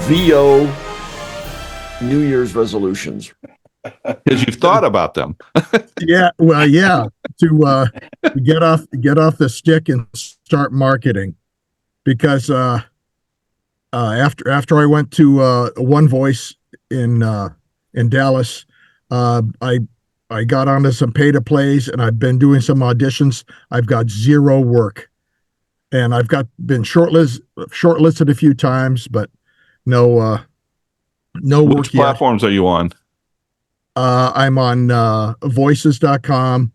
VO New Year's resolutions. Because you've thought about them. Yeah, well, yeah, to get off the stick and start marketing, because after I went to One Voice in Dallas, I got onto some pay to plays, and I've been doing some auditions. I've got zero work, and I've been shortlisted a few times, but no work Which yet. platforms are you on? I'm on voices.com,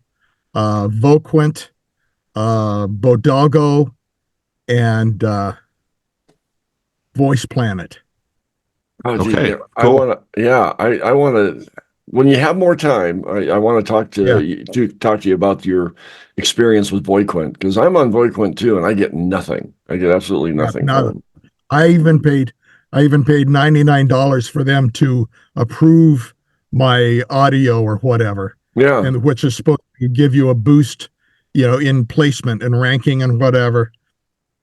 Voquent, Bodalgo, and Voice Planet. Oh, gee, Okay, I cool. want to. Yeah, I want to. When you have more time, I want to talk to you about your experience with Voiquent, because I'm on Voiquent too, and I get nothing. I get absolutely nothing. I even paid $99 for them to approve my audio or whatever. Yeah, and which is supposed to give you a boost, in placement and ranking and whatever.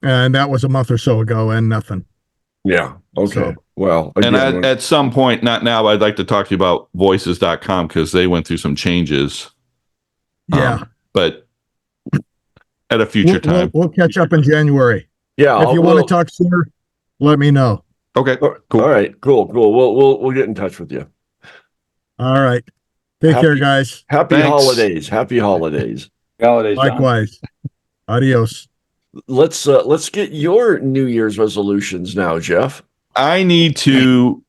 And that was a month or so ago, and nothing. Yeah. Okay. So, well, again, and at some point, not now, I'd like to talk to you about voices.com, because they went through some changes. Yeah. But at a future time. We'll catch up in January. Yeah. If you want to talk sooner, let me know. Okay. Cool. All right. Cool. We'll get in touch with you. All right. Take care, guys. Happy holidays. Happy holidays. Likewise. Adios. Let's get your New Year's resolutions now, Jeff. I need to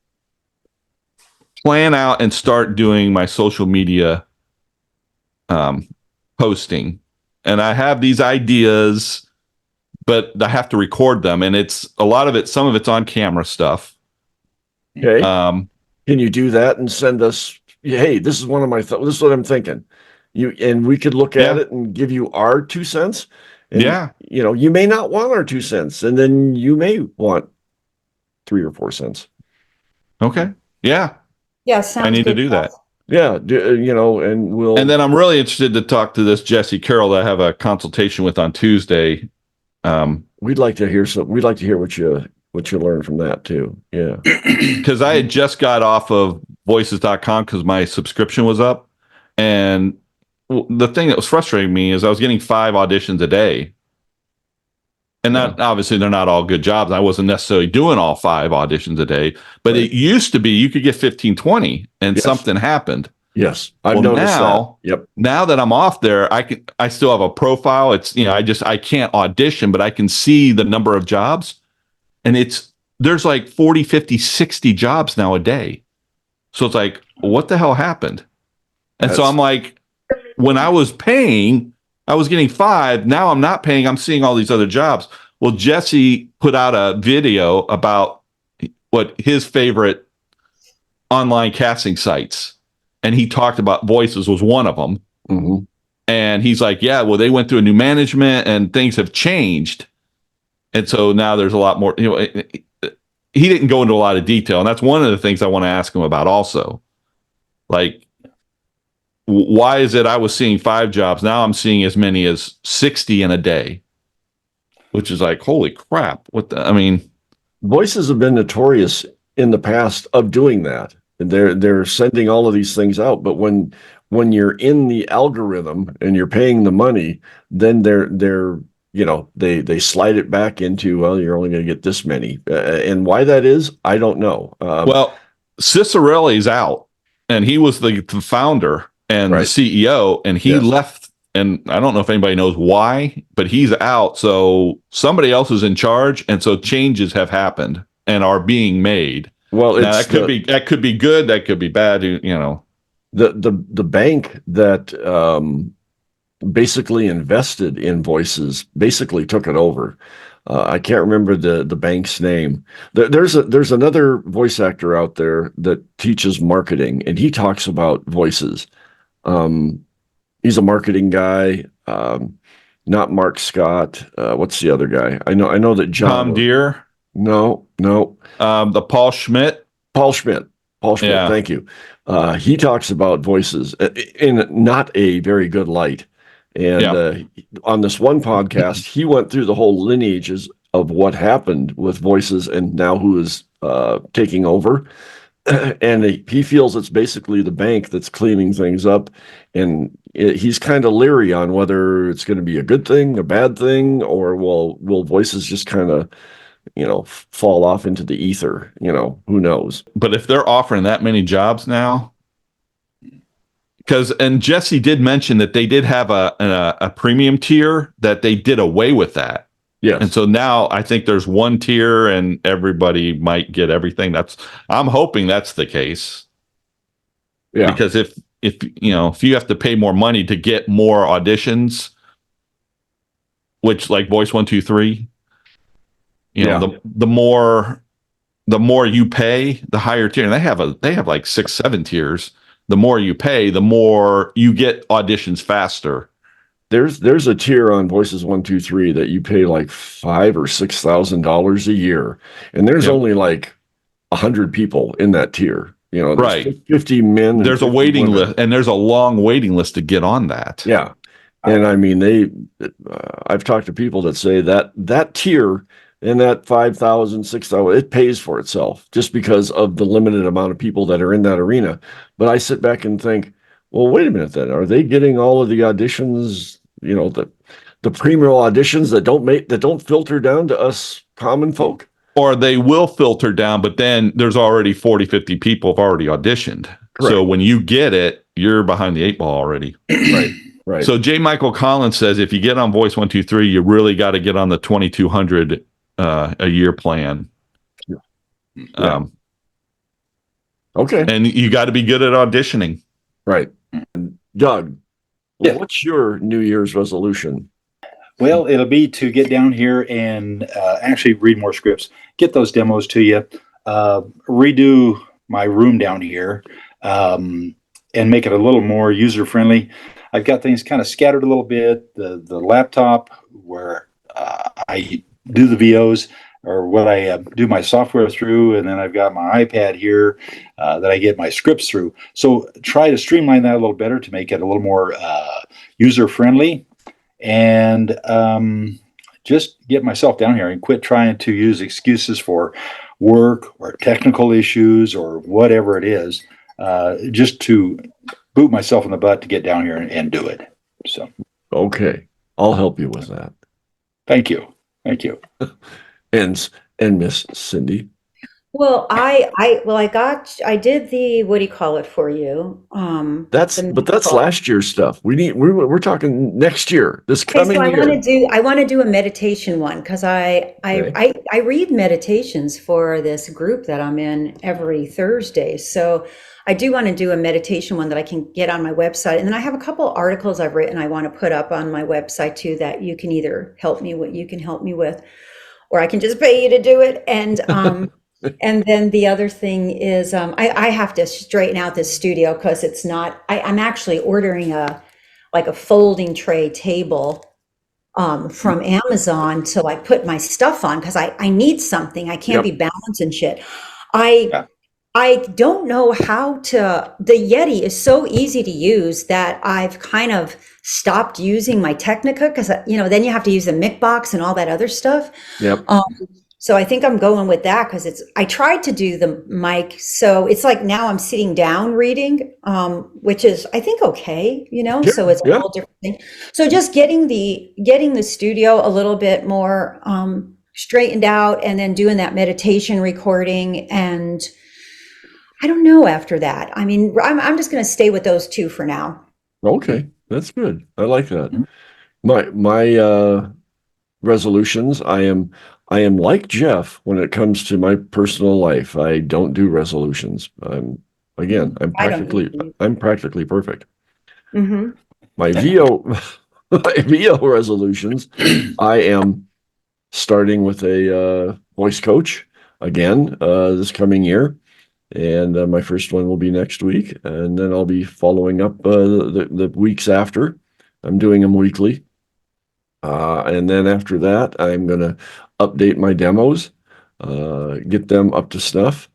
plan out and start doing my social media posting. And I have these ideas, but I have to record them. And some of it's on camera stuff. Okay. Can you do that and send us, hey, this is one of my this is what I'm thinking. And we could look at it and give you our 2 cents. And, you may not want our 2 cents, and then you may want 3 or 4 cents. Okay. Yeah. Yeah. Sounds I need to do Jeff. that. Yeah. And then I'm really interested to talk to this Jesse Carroll that I have a consultation with on Tuesday. We'd like to hear what you learned from that too. Yeah. Because I had just got off of voices.com because my subscription was up. And the thing that was frustrating me is I was getting 5 auditions a day. And that obviously they're not all good jobs. I wasn't necessarily doing all 5 auditions a day, but it used to be you could get 15, 20 and something happened. Yes. I've noticed that. Yep. Now that I'm off there, I still have a profile. It's, I can't audition, but I can see the number of jobs, and there's like 40, 50, 60 jobs now a day. So it's like, what the hell happened? And so I'm like, when I was paying, I was getting 5. Now I'm not paying. I'm seeing all these other jobs. Well, Jesse put out a video about what his favorite online casting sites. And he talked about Voices was one of them. Mm-hmm. And he's like, yeah, well, they went through a new management and things have changed. And so now there's a lot more, he didn't go into a lot of detail. And that's one of the things I want to ask him about also. Like, why is it I was seeing 5 jobs? Now I'm seeing as many as 60 in a day, which is like, holy crap. Voices have been notorious in the past of doing that. And they're sending all of these things out. But when you're in the algorithm and you're paying the money, then they slide it back into, well, you're only going to get this many. And why that is, I don't know. Well, Cicerelli's out, and he was the founder and the CEO, and he left. And I don't know if anybody knows why, but he's out. So somebody else is in charge. And so changes have happened and are being made. Well, now, that could be good. That could be bad. The bank that basically invested in Voices basically took it over. I can't remember the bank's name. There's another voice actor out there that teaches marketing, and he talks about voices. Um, he's a marketing guy. Not Mark Scott. What's the other guy? I know that John. Tom Deere, No, no. the Paul Schmidt. Paul Schmidt. Paul Schmidt. Yeah. Thank you. He talks about voices in not a very good light. And on this one podcast, he went through the whole lineages of what happened with voices and now who is taking over. And he feels it's basically the bank that's cleaning things up. And he's kind of leery on whether it's going to be a good thing, a bad thing, or will voices just kind of, fall off into the ether? Who knows? But if they're offering that many jobs now, and Jesse did mention that they did have a premium tier that they did away with that. Yes. And so now I think there's one tier and everybody might get everything. I'm hoping that's the case. Yeah. Because if you have to pay more money to get more auditions, which like Voice 123, the more you pay, the higher tier. And they have like 6-7 tiers. The more you pay, the more you get auditions faster. There's a tier on Voices 123 that you pay like $5,000 or $6,000 a year, and there's only like 100 people in that tier. There's right, 50 men. There's a waiting list, and there's a long waiting list to get on that. Yeah, and I mean I've talked to people that say that tier and that 5,000, 6,000, it pays for itself just because of the limited amount of people that are in that arena. But I sit back and think, well, wait a minute then. Are they getting all of the auditions, the premium auditions that don't filter down to us common folk? Or they will filter down, but then there's already 40, 50 people have already auditioned. Correct. So when you get it, you're behind the 8 ball already. Right. So J. Michael Collins says if you get on Voice 123, you really got to get on the 2,200 a year plan. Yeah. Okay. And you got to be good at auditioning. Right. Doug, what's your New Year's resolution? Well, it'll be to get down here and actually read more scripts, get those demos to you, redo my room down here, and make it a little more user-friendly. I've got things kind of scattered a little bit. The laptop where I do the VOs or what I do my software through, and then I've got my iPad here that I get my scripts through. So try to streamline that a little better to make it a little more user-friendly, and just get myself down here and quit trying to use excuses for work or technical issues or whatever it is, just to boot myself in the butt to get down here and do it. So, okay, I'll help you with that. Thank you. And Miss Cindy. Well, I did the, what do you call it for you? That's last year's stuff. We're talking next year, this coming year. I want to do a meditation one because I read meditations for this group that I'm in every Thursday. So I do want to do a meditation one that I can get on my website. And then I have a couple articles I've written I want to put up on my website too that you can either help me with, or I can just pay you to do it. And and then the other thing is I have to straighten out this studio because it's not, I'm actually ordering a folding tray table from Amazon to put my stuff on because I need something. I can't be balancing shit. I don't know the Yeti is so easy to use that I've kind of stopped using my Technica because, then you have to use the mic box and all that other stuff. Yep. So I think I'm going with that because I tried to do the mic. So it's like now I'm sitting down reading, which is, I think, okay, so it's a whole different thing. So just getting the studio a little bit more straightened out and then doing that meditation recording. And I don't know after that. I mean, I'm just going to stay with those two for now. Okay. That's good. I like that. My resolutions, I am like Jeff when it comes to my personal life. I don't do resolutions. I'm practically perfect. Mm-hmm. My VO resolutions, I am starting with a voice coach again this coming year. And my first one will be next week. And then I'll be following up the weeks after. I'm doing them weekly. And then after that, I'm going to update my demos, get them up to snuff.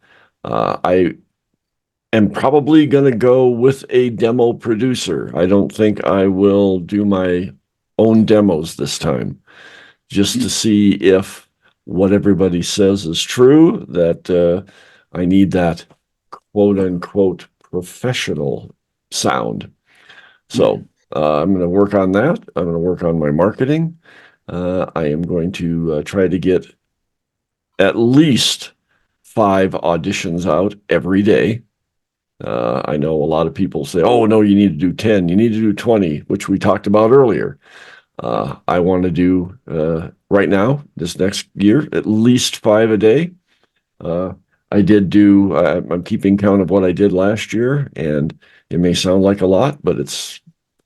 I am probably going to go with a demo producer. I don't think I will do my own demos this time, just to see if what everybody says is true, that I need that quote unquote professional sound. So I'm going to work on that. I'm going to work on my marketing. I am going to try to get at least 5 auditions out every day. I know a lot of people say, oh, no, you need to do 10, you need to do 20, which we talked about earlier. I want to do right now, this next year, at least 5 a day. I did do, I'm keeping count of what I did last year, and it may sound like a lot, but it's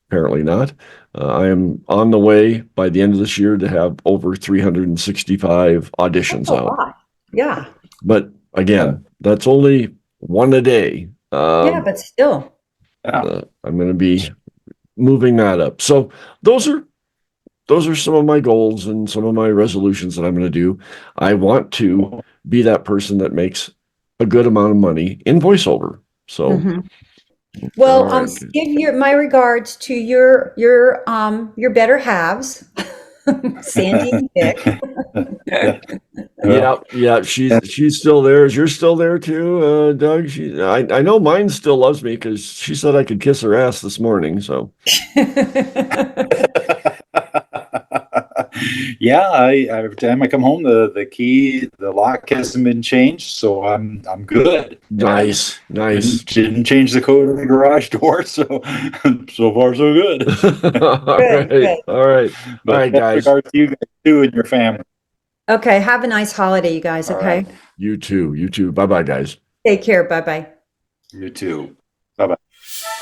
apparently not. I am on the way by the end of this year to have over 365 auditions That's a out. lot. Yeah. But again, that's only 1 a day. Yeah, but still. I'm going to be moving that up. So those are some of my goals and some of my resolutions that I'm going to do. I want to be that person that makes a good amount of money in voiceover. So, Well, all right. give my regards to your better halves, Sandy and Dick. Yeah, she's still there. Is yours still there too, Doug? I know mine still loves me because she said I could kiss her ass this morning. So Yeah, every time I come home, the lock hasn't been changed, so I'm good. nice. Didn't change the code of the garage door, so so far so good. All right, But best guys. regards to you guys too and your family. Okay, have a nice holiday, you guys. All Okay, right. You too. Bye bye, guys. take care. Bye bye. You too. Bye bye.